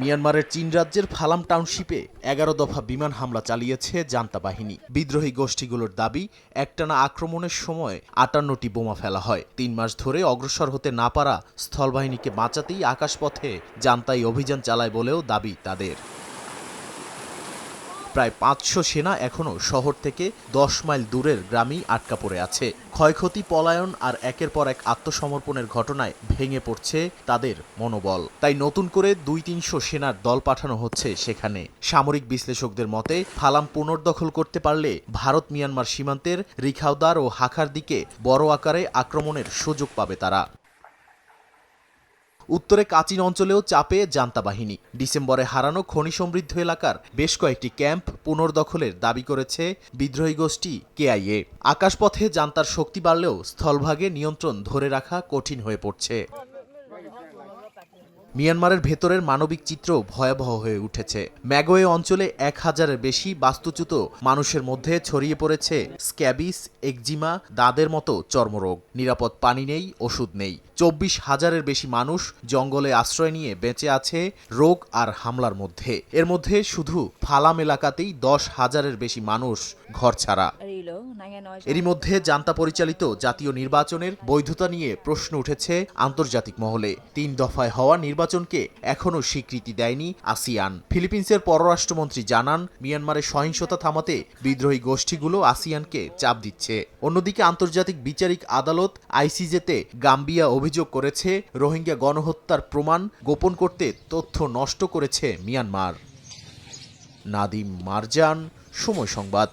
মিয়ানমারের চীন রাজ্যের ফালাম টাউনশিপে ১১ দফা বিমান হামলা চালিয়েছে জান্তা বাহিনী। বিদ্রোহী গোষ্ঠীগুলোর দাবি, একটানা আক্রমণের সময় ৫৮টি বোমা ফেলা হয়। ৩ মাস ধরে অগ্রসর হতে না পারা স্থলবাহিনীকে বাঁচাতেই আকাশপথে জান্তাই অভিযান চালায় বলেও দাবি তাদের। প্রায় ৫০০ সেনা এখনও শহর থেকে ১০ মাইল দূরের গ্রামেই আটকা পড়ে আছে। ক্ষয়ক্ষতি, পলায়ন আর একের পর এক আত্মসমর্পণের ঘটনায় ভেঙে পড়ছে তাদের মনোবল। তাই নতুন করে ২-৩০০ সেনার দল পাঠানো হচ্ছে সেখানে। সামরিক বিশ্লেষকদের মতে, ফালাম পুনর্দখল করতে পারলে ভারত মিয়ানমার সীমান্তের রিখাউদার ও হাখার দিকে বড় আকারে আক্রমণের সুযোগ পাবে তারা। উত্তরে কাচিন অঞ্চলেও চাপে জান্তা বাহিনী। ডিসেম্বরে হারানো খনি সমৃদ্ধ এলাকার বেশ কয়েকটি ক্যাম্প পুনর্দখলের দাবি করেছে বিদ্রোহী গোষ্ঠী কেআইএ। আকাশপথে জান্তার শক্তি বাড়লেও স্থলভাগে নিয়ন্ত্রণ ধরে রাখা কঠিন হয়ে পড়ছে। মিয়ানমারের ভেতরের মানবিক চিত্র ভয়াবহ হয়ে উঠেছে। ম্যাগোয়ে অঞ্চলে ১,০০০-এর বেশি বাস্তুচ্যুত মানুষের মধ্যে ছড়িয়ে পড়েছে স্ক্যাবিস, একজিমা, দাঁতের মতো চর্মরোগ। নিরাপদ পানি নেই, ওষুধ নেই। ২৪,০০০-এর বেশি মানুষ জঙ্গলে আশ্রয় নিয়ে বেঁচে আছে রোগ আর হামলার মধ্যে। এর মধ্যে শুধু ফালাম এলাকাতেই ১০,০০০-এর বেশি মানুষ ঘরছাড়া। এরই মধ্যে জান্তা পরিচালিত জাতীয় নির্বাচনের বৈধতা নিয়ে প্রশ্ন উঠেছে আন্তর্জাতিক মহলে। ৩ দফায় হওয়া নির্বাচনকে এখনও স্বীকৃতি দেয়নি আসিয়ান। ফিলিপিন্সের পররাষ্ট্রমন্ত্রী জানান, মিয়ানমারের সহিংসতা থামাতে বিদ্রোহী গোষ্ঠীগুলো আসিয়ানকে চাপ দিচ্ছে। অন্যদিকে আন্তর্জাতিক বিচারিক আদালত আইসিজেতে গাম্বিয়া অভিযোগ করেছে, রোহিঙ্গা গণহত্যার প্রমাণ গোপন করতে তথ্য নষ্ট করেছে মিয়ানমার। নাদিম মারজান, সময় সংবাদ।